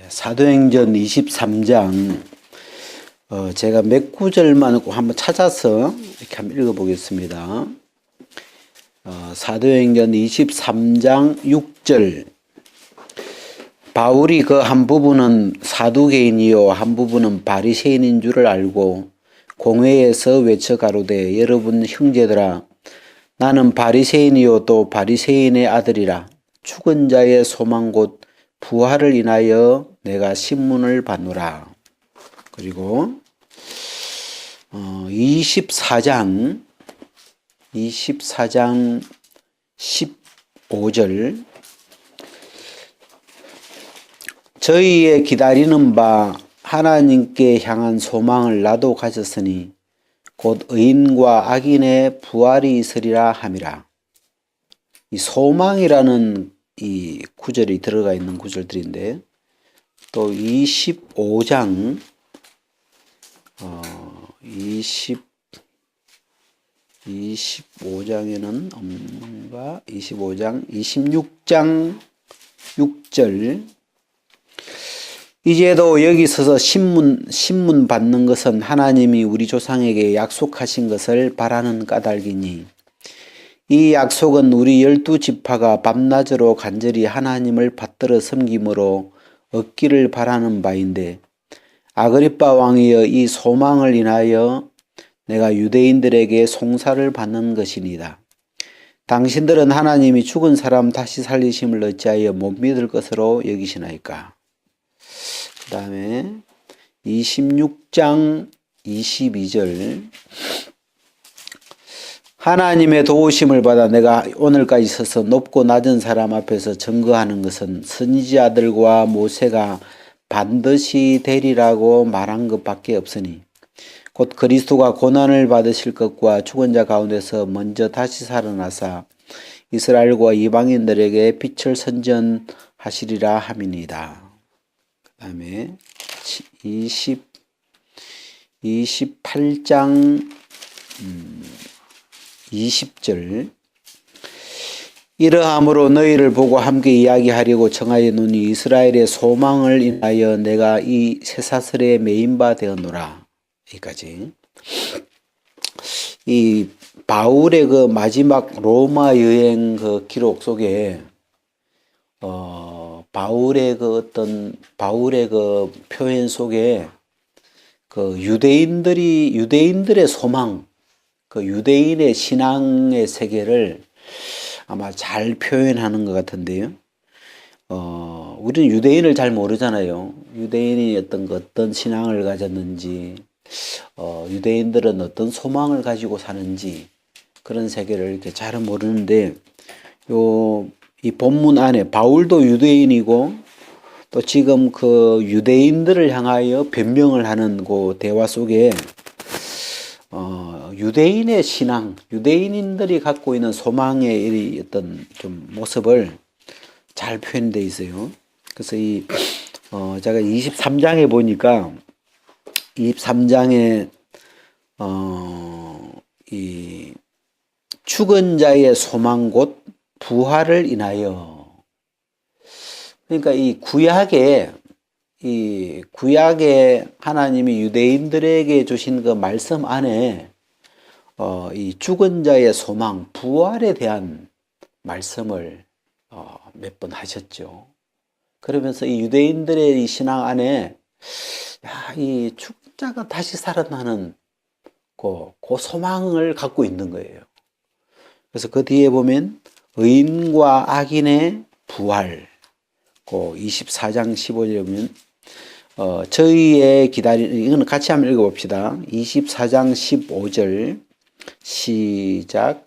사도행전 23장 제가 몇 구절만 꼭 한번 찾아서 이렇게 한번 읽어보겠습니다. 사도행전 23장 6절 바울이 그 한 부분은 사두개인이요 한 부분은 바리새인인 줄을 알고 공회에서 외쳐 가로되 여러분 형제들아 나는 바리새인이요 또 바리새인의 아들이라 죽은 자의 소망 곧 부활을 인하여 내가 신문을 받노라. 그리고 24장 15절 저희의 기다리는 바 하나님께 향한 소망을 나도 가졌으니 곧 의인과 악인의 부활이 있으리라 함이라. 이 소망이라는 이 구절이 들어가 있는 구절들인데 또 25장 25장에는 없는가? 25장 26장 6절 이제도 여기 서서 신문 받는 것은 하나님이 우리 조상에게 약속하신 것을 바라는 까닭이니 이 약속은 우리 12지파가 밤낮으로 간절히 하나님을 받들어 섬김으로 얻기를 바라는 바인데 아그리빠 왕이여 이 소망을 인하여 내가 유대인들에게 송사를 받는 것이니이다. 당신들은 하나님이 죽은 사람 다시 살리심을 어찌하여 못 믿을 것으로 여기시나이까. 그 다음에 26장 22절 하나님의 도우심을 받아 내가 오늘까지 서서 높고 낮은 사람 앞에서 증거하는 것은 선지자들과 모세가 반드시 되리라고 말한 것밖에 없으니 곧 그리스도가 고난을 받으실 것과 죽은 자 가운데서 먼저 다시 살아나사 이스라엘과 이방인들에게 빛을 선전하시리라 함이니이다. 그 다음에 28장 20절 이러함으로 너희를 보고 함께 이야기하려고 정하였노니 이스라엘의 소망을 인하여 내가 이 쇠사슬에 매인 바 되었노라. 여기까지. 이 바울의 그 마지막 로마 여행 그 기록 속에 바울의 그 표현 속에 그 유대인들의 소망, 그 유대인의 신앙의 세계를 아마 잘 표현하는 것 같은데요. 우리는 유대인을 잘 모르잖아요. 유대인이 어떤 신앙을 가졌는지, 유대인들은 어떤 소망을 가지고 사는지 그런 세계를 이렇게 잘은 모르는데 이 본문 안에 바울도 유대인이고 또 지금 그 유대인들을 향하여 변명을 하는 그 대화 속에 유대인의 신앙, 유대인들이 갖고 있는 소망의 어떤 좀 모습을 잘 표현되어 있어요. 그래서 제가 23장에 보니까 23장에 이 죽은 자의 소망 곧 부활을 인하여 그러니까 이 구약에 하나님이 유대인들에게 주신 그 말씀 안에 이 죽은 자의 소망, 부활에 대한 말씀을 몇 번 하셨죠. 그러면서 이 유대인들의 이 신앙 안에 이 죽은 자가 다시 살아나는 그 소망을 갖고 있는 거예요. 그래서 그 뒤에 보면 의인과 악인의 부활, 그 24장 15절에 보면 저희의 이거는 같이 한번 읽어봅시다. 24장 15절 시작.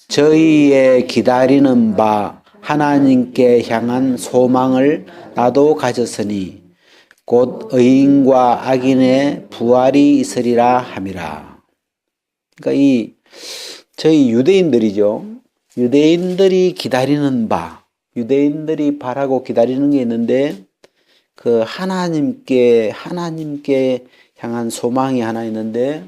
저희의 기다리는 바 하나님께 향한 소망을 나도 가졌으니 곧 의인과 악인의 부활이 있으리라 함이라. 그러니까 저희 유대인들이죠. 유대인들이 기다리는 바, 유대인들이 바라고 기다리는 게 있는데 그 하나님께 향한 소망이 하나 있는데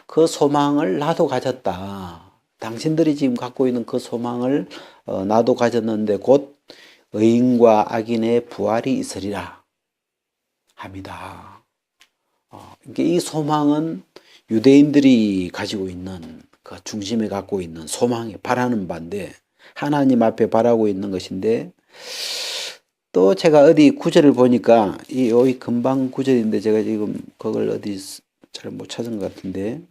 그 소망을 나도 가졌다. 당신들이 지금 갖고 있는 그 소망을 나도 가졌는데 곧 의인과 악인의 부활이 있으리라. 합니다. 그러니까 이 소망은 유대인들이 가지고 있는 그 중심에 갖고 있는 소망이 바라는 바인데 하나님 앞에 바라고 있는 것인데 또 제가 어디 구절을 보니까 여기 금방 구절인데 제가 지금 그걸 어디 잘 못 찾은 것 같은데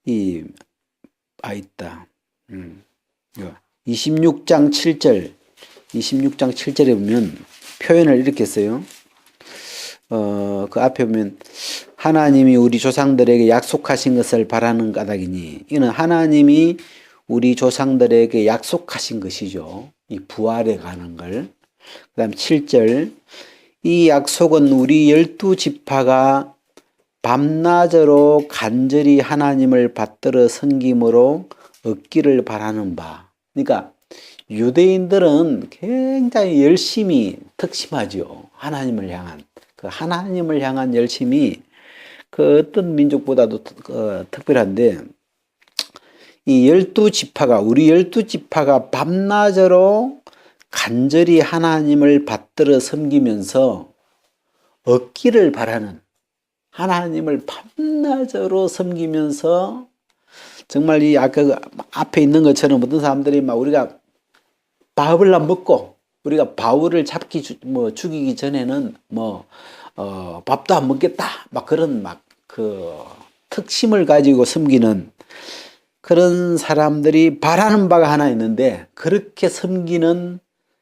있다. 26장 7절 26장 7절에 보면 표현을 이렇게 써요. 그 앞에 보면 하나님이 우리 조상들에게 약속하신 것을 바라는 까닭이니 이는 하나님이 우리 조상들에게 약속하신 것이죠. 이 부활에 관한 걸. 그 다음 7절 이 약속은 우리 12지파가 밤낮으로 간절히 하나님을 받들어 섬김으로 얻기를 바라는 바. 그러니까 유대인들은 굉장히 열심히 특심하죠. 하나님을 향한 그 하나님을 향한 열심이 그 어떤 민족보다도 특별한데 이 12지파가 우리 12지파가 밤낮으로 간절히 하나님을 받들어 섬기면서 얻기를 바라는 하나님을 밤낮으로 섬기면서 정말 이 아까 그 앞에 있는 것처럼 어떤 사람들이 막 우리가 밥을 안 먹고 우리가 바울을 죽이기 전에는 밥도 안 먹겠다 막 그런 그 특심을 가지고 섬기는 그런 사람들이 바라는 바가 하나 있는데 그렇게 섬기는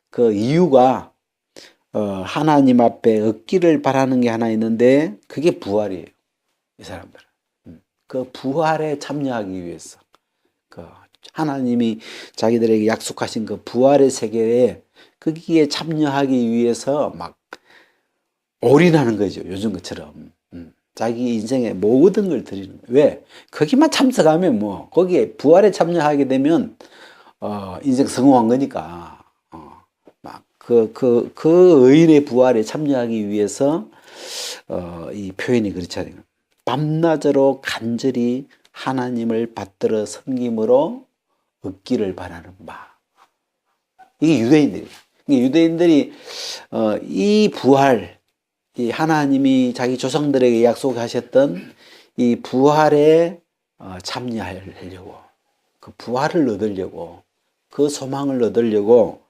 그 이유가 하나님 앞에 얻기를 바라는 게 하나 있는데 그게 부활이에요. 이 사람들은 그 부활에 참여하기 위해서 그 하나님이 자기들에게 약속하신 그 부활의 세계에 거기에 참여하기 위해서 막 올인하는 거죠. 요즘 것처럼 자기 인생의 모든 걸 드리는 거예요. 왜? 거기만 참석하면 거기에 부활에 참여하게 되면 인생 성공한 거니까 그 의인의 부활에 참여하기 위해서 이 표현이 그렇잖아요. 밤낮으로 간절히 하나님을 받들어 섬김으로 얻기를 바라는 바. 이게 유대인들이에요. 유대인들이 이 부활, 이 하나님이 자기 조상들에게 약속하셨던 이 부활에 참여하려고, 그 부활을 얻으려고, 그 소망을 얻으려고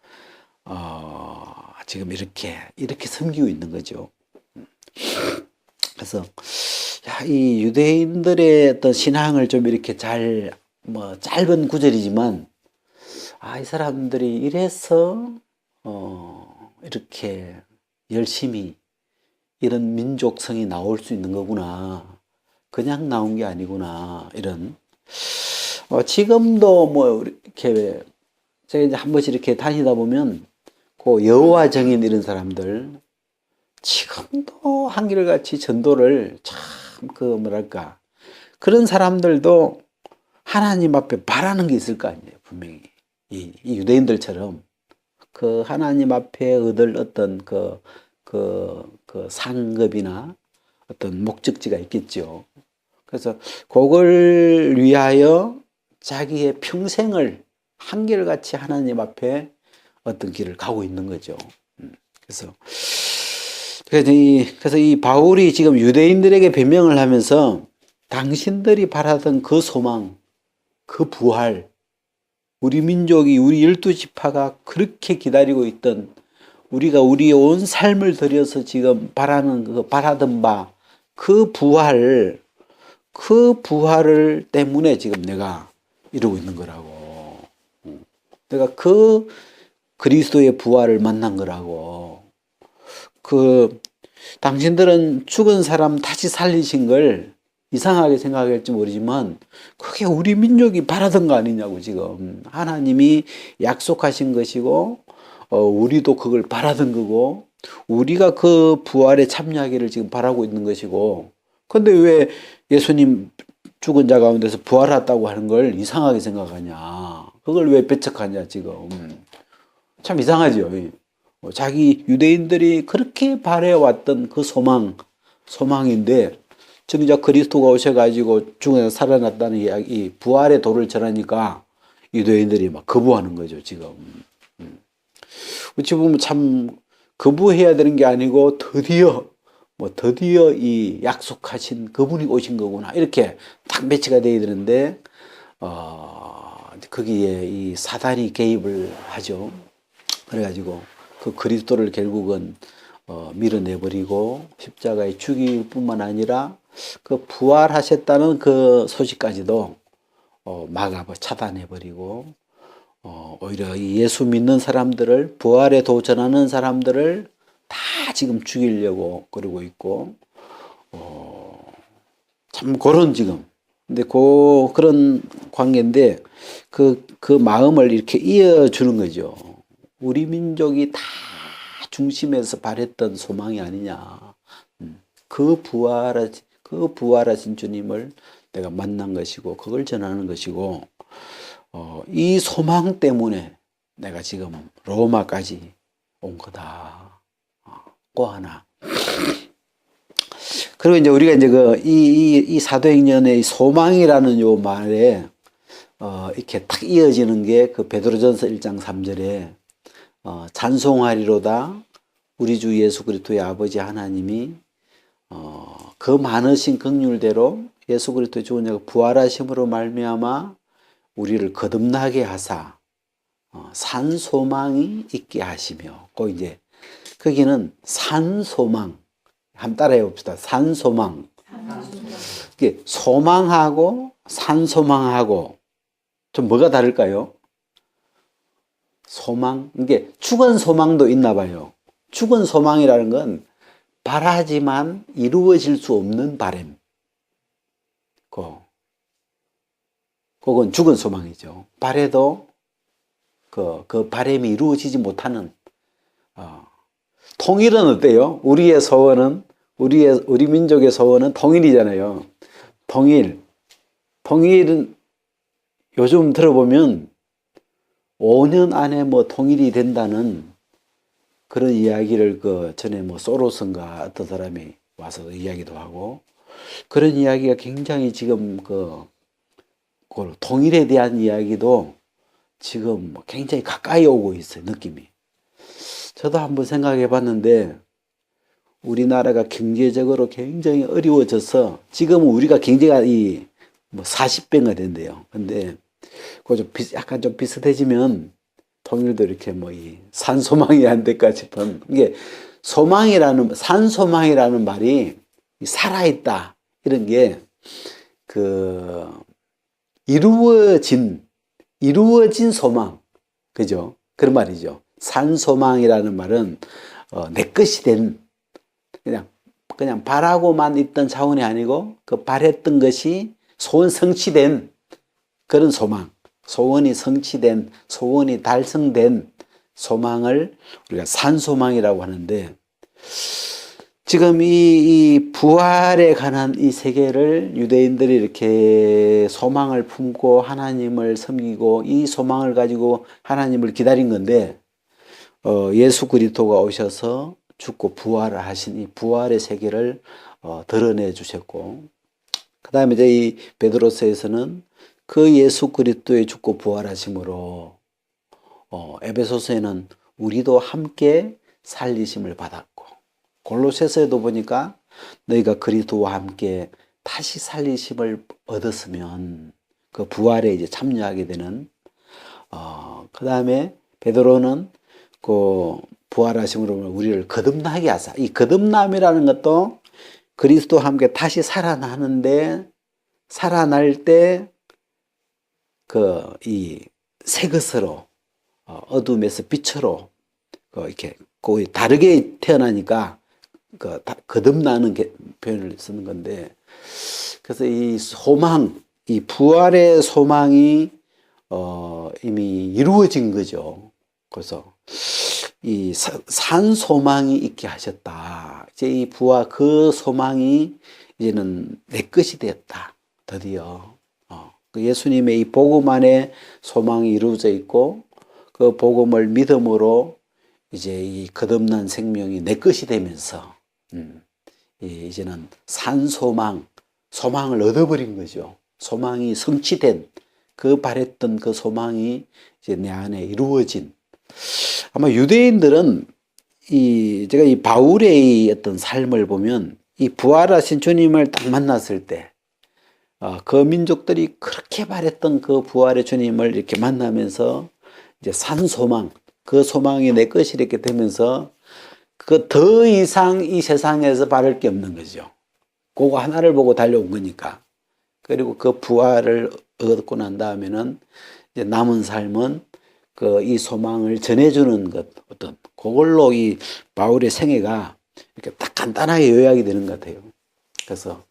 지금 이렇게 섬기고 있는 거죠. 그래서 이 유대인들의 어떤 신앙을 좀 이렇게 짧은 구절이지만 이 사람들이 이래서 이렇게 열심히 이런 민족성이 나올 수 있는 거구나. 그냥 나온 게 아니구나. 이런 지금도 이렇게 제가 이제 한 번씩 이렇게 다니다 보면 그 여호와 증인 이런 사람들 지금도 한결같이 전도를 참 그런 사람들도 하나님 앞에 바라는 게 있을 거 아니에요. 분명히 이 유대인들처럼 그 하나님 앞에 얻을 어떤 그 상급이나 어떤 목적지가 있겠죠. 그래서 그걸 위하여 자기의 평생을 한결같이 하나님 앞에 어떤 길을 가고 있는 거죠. 그래서 이 바울이 지금 유대인들에게 변명을 하면서 당신들이 바라던 그 소망, 그 부활, 우리 민족이 우리 12지파가 그렇게 기다리고 있던 우리가 우리의 온 삶을 들여서 지금 바라던 바, 그 부활을 때문에 지금 내가 이러고 있는 거라고. 내가 그 그리스도의 부활을 만난 거라고. 당신들은 죽은 사람 다시 살리신 걸 이상하게 생각할지 모르지만 그게 우리 민족이 바라던 거 아니냐고. 지금 하나님이 약속하신 것이고 우리도 그걸 바라던 거고 우리가 그 부활에 참여하기를 지금 바라고 있는 것이고 근데 왜 예수님 죽은 자 가운데서 부활했다고 하는 걸 이상하게 생각하냐. 그걸 왜 배척하냐 지금. 참 이상하죠. 자기 유대인들이 그렇게 바래왔던 그 소망인데 정작 그리스도가 오셔가지고 죽어서 살아났다는 이야기, 부활의 도를 전하니까 유대인들이 막 거부하는 거죠 지금. 어찌 보면 참 거부해야 되는 게 아니고 드디어 뭐 드디어 이 약속하신 그분이 오신 거구나 이렇게 딱 매치가 돼야 되는데 거기에 이 사단이 개입을 하죠. 그래가지고 그 그리스도를 결국은 밀어내버리고 십자가에 죽일 뿐만 아니라 그 부활하셨다는 그 소식까지도 차단해버리고 오히려 이 예수 믿는 사람들을 부활에 도전하는 사람들을 다 지금 죽이려고 그러고 있고 참 그런 지금 근데 그런 관계인데 그 마음을 이렇게 이어주는 거죠. 우리 민족이 다 중심에서 발했던 소망이 아니냐. 그 부활하신 주님을 내가 만난 것이고 그걸 전하는 것이고 이 소망 때문에 내가 지금 로마까지 온 거다. 또 하나. 그리고 이제 우리가 이제 이 사도행전의 소망이라는 요 말에 이렇게 탁 이어지는 게 그 베드로전서 1장 3절에 찬송하리로다 우리 주 예수 그리스도의 아버지 하나님이 그 많으신 긍휼대로 예수 그리스도의 죽은 자가 부활하심으로 말미암아 우리를 거듭나게 하사 산 소망이 있게 하시며 이제 거기는 산 소망 한번 따라해 봅시다. 산 소망. 이게 소망하고 산 소망하고 좀 뭐가 다를까요? 소망 이게 죽은 소망도 있나 봐요. 죽은 소망이라는 건 바라지만 이루어질 수 없는 바람. 그건 죽은 소망이죠. 바래도 그 바람이 이루어지지 못하는 통일은 어때요? 우리의 소원은 우리 민족의 소원은 통일이잖아요. 통일은 요즘 들어보면 5년 안에 뭐 통일이 된다는 그런 이야기를 전에 뭐 소로스인가 어떤 사람이 와서 이야기도 하고 그런 이야기가 굉장히 지금 그 통일에 대한 이야기도 지금 굉장히 가까이 오고 있어요. 느낌이. 저도 한번 생각해 봤는데 우리나라가 경제적으로 굉장히 어려워져서 지금은 우리가 경제가 뭐 40배가 된대요. 근데 약간 좀 비슷해지면 통일도 이렇게 뭐 산소망이 안 될까 싶은 이게 산소망이라는 말이 살아있다 이런 게 이루어진 소망 그죠? 그런 말이죠. 산소망이라는 말은 내 것이 된 그냥 바라고만 있던 차원이 아니고 그 바랬던 것이 소원 성취된 그런 소망. 소원이 성취된, 소원이 달성된 소망을 우리가 산소망이라고 하는데 지금 이 부활에 관한 이 세계를 유대인들이 이렇게 소망을 품고 하나님을 섬기고 이 소망을 가지고 하나님을 기다린 건데 예수 그리스도가 오셔서 죽고 부활을 하신 이 부활의 세계를 드러내 주셨고 그 다음에 이제 이 베드로서에서는 그 예수 그리스도의 죽고 부활하심으로 에베소서에는 우리도 함께 살리심을 받았고 골로새서에도 보니까 너희가 그리스도와 함께 다시 살리심을 얻었으면 그 부활에 이제 참여하게 되는 그 다음에 베드로는 그 부활하심으로 우리를 거듭나게 하사 이 거듭남이라는 것도 그리스도와 함께 다시 살아나는데 살아날 때 이 새 것으로 어둠에서 빛으로 이렇게 거의 다르게 태어나니까 거듭나는 표현을 쓰는 건데 그래서 이 소망, 이 부활의 소망이 이미 이루어진 거죠. 그래서 이 산 소망이 있게 하셨다. 이제 이 부활 그 소망이 이제는 내 것이 되었다. 드디어. 예수님의 이 복음 안에 소망이 이루어져 있고 그 복음을 믿음으로 이제 이 거듭난 생명이 내 것이 되면서 이제는 산 소망을 얻어버린 거죠. 소망이 성취된 그 바랬던 그 소망이 이제 내 안에 이루어진 아마 유대인들은 제가 이 바울의 어떤 삶을 보면 이 부활하신 주님을 딱 만났을 때, 그 민족들이 그렇게 바랬던 그 부활의 주님을 이렇게 만나면서 이제 산 소망, 그 소망이 내 것이 이렇게 되면서 그 더 이상 이 세상에서 바랄 게 없는 거죠. 그거 하나를 보고 달려온 거니까. 그리고 그 부활을 얻고 난 다음에는 이제 남은 삶은 이 소망을 전해주는 것, 어떤, 그걸로 이 바울의 생애가 이렇게 딱 간단하게 요약이 되는 것 같아요. 그래서,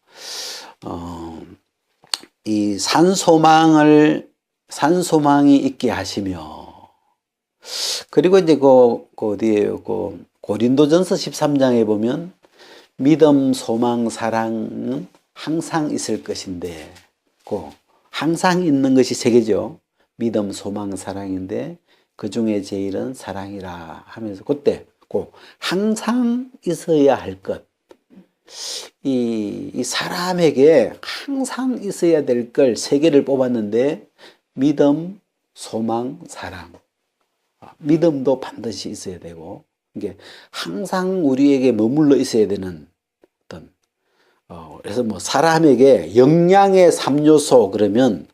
이 산소망이 있게 하시며, 그리고 이제 어디에요? 고린도전서 13장에 보면 믿음, 소망, 사랑은 항상 있을 것인데, 항상 있는 것이 세 개죠. 믿음, 소망, 사랑인데 그 중에 제일은 사랑이라 하면서 그때 항상 있어야 할 것, 이 사람에게 항상 있어야 될 걸 세 개를 뽑았는데 믿음, 소망, 사랑. 믿음도 반드시 있어야 되고 이게 항상 우리에게 머물러 있어야 되는 어떤 그래서 뭐 사람에게 영양의 3요소 그러면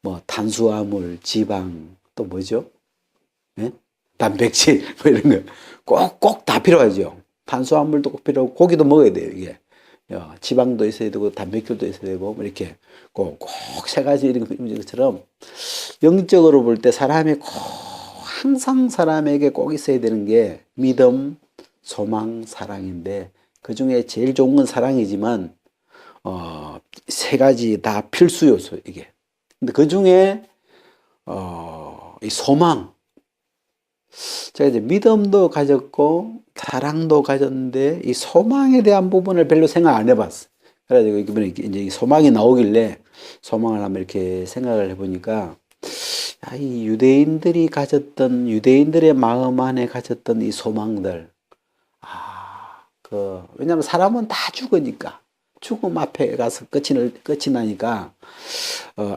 뭐 탄수화물, 지방 또 뭐죠? 예? 단백질 뭐 이런 거 꼭 다 필요하죠. 탄수화물도 꼭 필요하고 고기도 먹어야 돼요. 이게 지방도 있어야 되고 단백질도 있어야 되고 뭐 이렇게 꼭 세 가지 이런 것처럼 영적으로 볼 때 사람이 꼭 항상 사람에게 꼭 있어야 되는 게 믿음, 소망, 사랑인데 그 중에 제일 좋은 건 사랑이지만 세 가지 다 필수 요소 이게. 근데 그 중에 이 소망, 제가 이제 믿음도 가졌고 사랑도 가졌는데 이 소망에 대한 부분을 별로 생각 안 해봤어. 그래가지고 이번에 이제 이 소망이 나오길래 소망을 한번 이렇게 생각을 해보니까 이 유대인들의 마음 안에 가졌던 이 소망들, 왜냐면 사람은 다 죽으니까. 죽음 앞에 가서 끝이 나니까,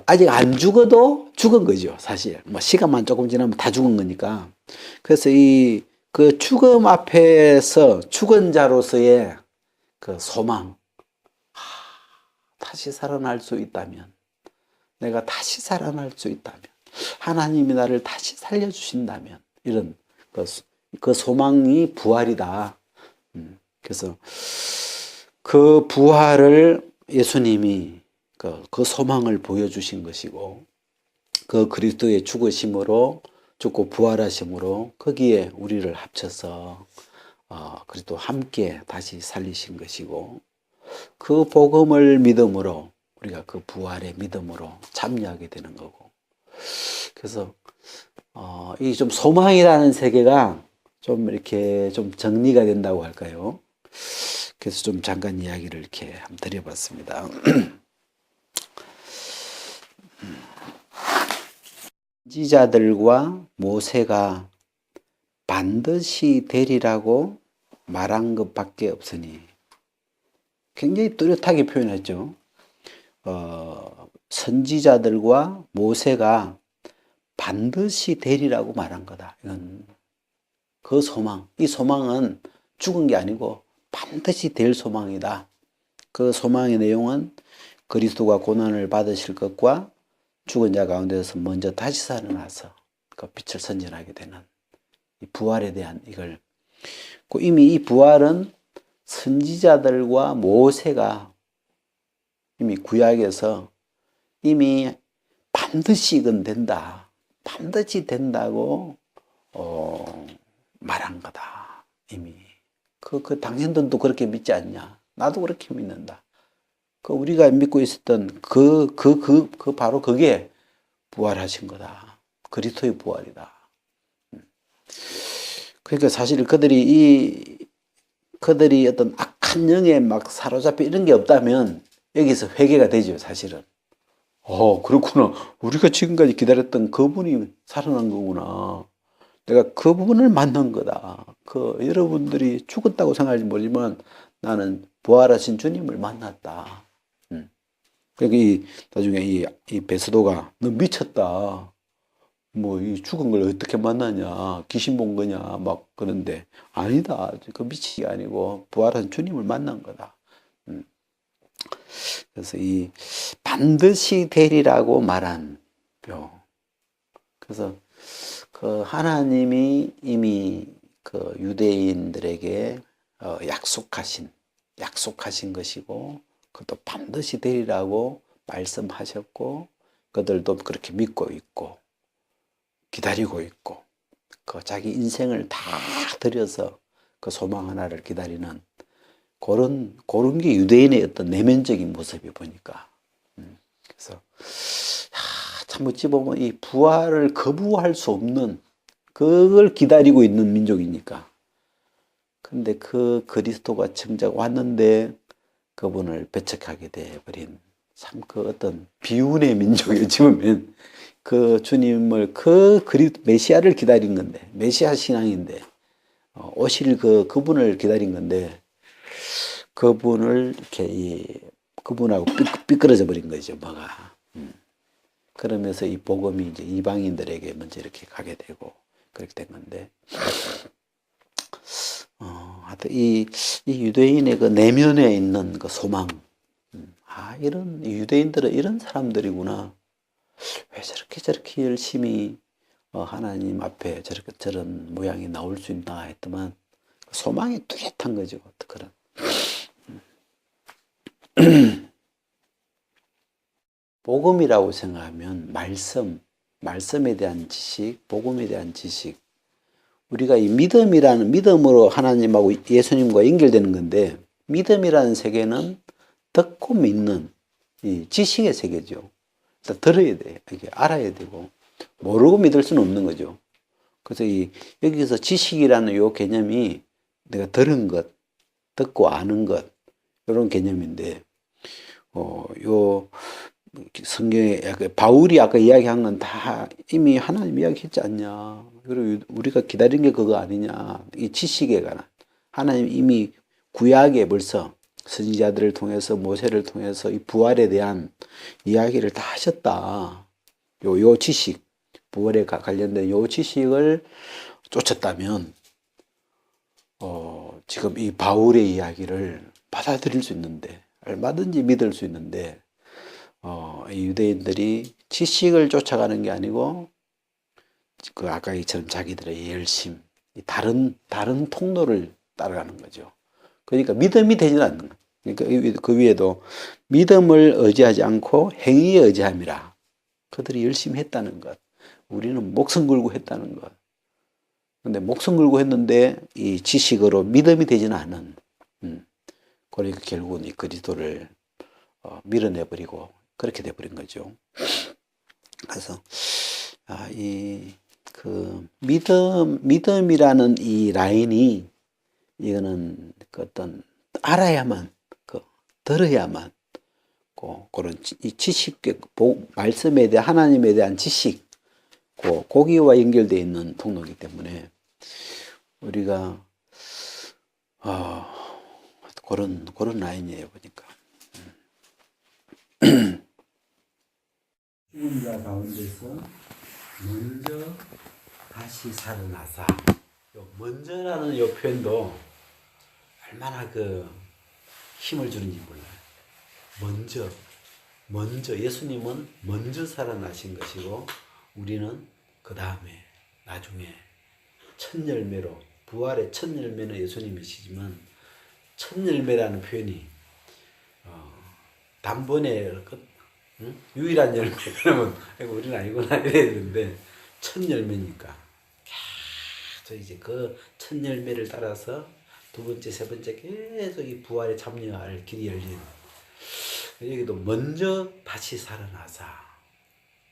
아직 안 죽어도 죽은 거죠, 사실. 뭐, 시간만 조금 지나면 다 죽은 거니까. 그래서 그 죽음 앞에서 죽은 자로서의 그 소망, 다시 살아날 수 있다면, 내가 다시 살아날 수 있다면, 하나님이 나를 다시 살려주신다면, 이런 그 소망이 부활이다. 그래서 그 부활을 예수님이 그 소망을 보여주신 것이고 그 그리스도의 죽고 부활하심으로 거기에 우리를 합쳐서 그리스도 함께 다시 살리신 것이고 그 복음을 믿음으로 우리가 그 부활의 믿음으로 참여하게 되는 거고 그래서 이 좀 소망이라는 세계가 좀 이렇게 좀 정리가 된다고 할까요? 그래서 좀 잠깐 이야기를 이렇게 한번 드려봤습니다. 선지자들과 모세가 반드시 되리라고 말한 것밖에 없으니 굉장히 뚜렷하게 표현했죠. 선지자들과 모세가 반드시 되리라고 말한 거다. 이건 그 소망, 이 소망은 죽은 게 아니고 반드시 될 소망이다. 그 소망의 내용은 그리스도가 고난을 받으실 것과 죽은 자 가운데서 먼저 다시 살아나서 그 빛을 선전하게 되는 이 부활에 대한 이걸 이미 이 부활은 선지자들과 모세가 이미 구약에서 이미 반드시 이건 된다. 반드시 된다고 말한 거다. 이미. 당신들도 그렇게 믿지 않냐? 나도 그렇게 믿는다. 우리가 믿고 있었던 바로 그게 부활하신 거다. 그리스도의 부활이다. 그러니까 사실 그들이 어떤 악한 영에 막 사로잡혀 이런 게 없다면 여기서 회개가 되죠, 사실은. 그렇구나. 우리가 지금까지 기다렸던 그분이 살아난 거구나. 내가 그분을 만난 거다. 여러분들이 죽었다고 생각할지 모르지만 나는 부활하신 주님을 만났다. 그러니까 나중에 이 베스도가 너 미쳤다. 뭐 이 죽은 걸 어떻게 만나냐, 귀신 본 거냐 막 그런데 아니다. 그 미치게 아니고 부활한 주님을 만난 거다. 음. 그래서 이 반드시 되리라고 말한 표. 그래서 그 하나님이 이미 그 유대인들에게 약속하신 것이고 그것도 반드시 되리라고 말씀하셨고 그들도 그렇게 믿고 있고 기다리고 있고 그 자기 인생을 다 들여서 그 소망 하나를 기다리는 그런 게 유대인의 어떤 내면적인 모습이 보니까 그래서 참 어찌 보면 이 부활을 거부할 수 없는 그걸 기다리고 있는 민족이니까 근데 그 그리스도가 정작 왔는데 그분을 배척하게 돼버린 참 그 어떤 비운의 민족이 지금 그 주님을 메시아를 기다린 건데 메시아 신앙인데 오실 그분을 기다린 건데 그분을 이렇게 그분하고 삐끄러져 버린 거죠 뭐가 그러면서 이 복음이 이제 이방인들에게 먼저 이렇게 가게 되고 그렇게 된 건데 하여튼 이 유대인의 그 내면에 있는 그 소망 이런 유대인들은 이런 사람들이구나 왜 저렇게 열심히 하나님 앞에 저런 모양이 나올 수 있나 했더만 소망이 뚜렷한 거죠. 그런. 복음이라고 생각하면 말씀에 대한 지식, 복음에 대한 지식. 우리가 이 믿음으로 하나님하고 예수님과 연결되는 건데 믿음이라는 세계는 듣고 믿는 이 지식의 세계죠. 일단 들어야 돼. 이렇게 알아야 되고 모르고 믿을 수는 없는 거죠. 그래서 여기서 지식이라는 요 개념이 내가 들은 것, 듣고 아는 것 이런 개념인데 요 성경에 바울이 아까 이야기한 건 다 이미 하나님 이야기했지 않냐. 그리고 우리가 기다린 게 그거 아니냐. 이 지식에 관한 하나님 이미 구약에 벌써 선지자들을 통해서 모세를 통해서 이 부활에 대한 이야기를 다 하셨다. 요 지식, 부활에 관련된 요 지식을 쫓았다면 지금 이 바울의 이야기를 받아들일 수 있는데 얼마든지 믿을 수 있는데 이 유대인들이 지식을 쫓아가는 게 아니고 그 아까 이처럼 자기들의 열심, 다른 통로를 따라가는 거죠. 그러니까 믿음이 되지 않는 거예요. 그러니까 그 위에도 믿음을 의지하지 않고 행위에 의지함이라. 그들이 열심히 했다는 것. 우리는 목숨 걸고 했다는 것. 근데 목숨 걸고 했는데 이 지식으로 믿음이 되지는 않은. 그러니까 결국은 이 그리스도를 밀어내버리고 그렇게 돼버린 거죠. 그래서 믿음이라는 이 라인이 이거는 그 어떤 알아야만 들어야만 그런 이 지식 말씀에 대한 하나님에 대한 지식 거기와 연결되어 있는 통로이기 때문에 우리가 그런 라인이에요 보니까. 죽은 자 가운데서 먼저 다시 살아나사. 먼저라는 요 표현도 얼마나 힘을 주는지 몰라요. 먼저 예수님은 먼저 살아나신 것이고 우리는 그 다음에 나중에 첫 열매로 부활의 첫 열매는 예수님이시지만 첫 열매라는 표현이 단번에 유일한 열매 그러면 우리는 아니구나 이래야 되는데 첫 열매니까 저 이제 그 첫 열매를 따라서 두 번째 세 번째 계속 이 부활에 참여할 길이 열리는 여기도 먼저 다시 살아나사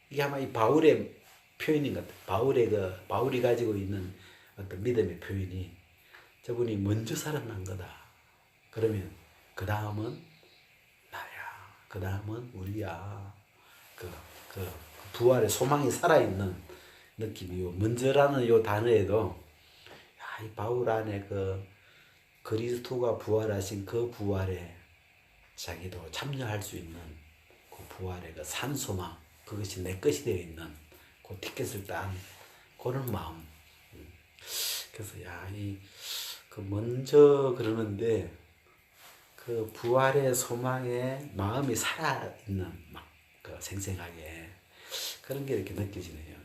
이게 아마 이 바울의 표현인 것 같아요. 바울이 가지고 있는 어떤 믿음의 표현이 저분이 먼저 살아난 거다. 그러면 그 다음은 나야. 그 다음은 우리야. 그 부활의 소망이 살아있는 느낌이요. 먼저라는 요 단어에도 이 바울 안에 그리스도가 부활하신 그 부활에 자기도 참여할 수 있는 그 부활의 산 소망 그것이 내 것이 되어 있는 그 티켓을 딴 그런 마음. 그래서 그 먼저 그러는데 그 부활의 소망에 마음이 살아있는 그 생생하게 그런 게 이렇게 느껴지네요.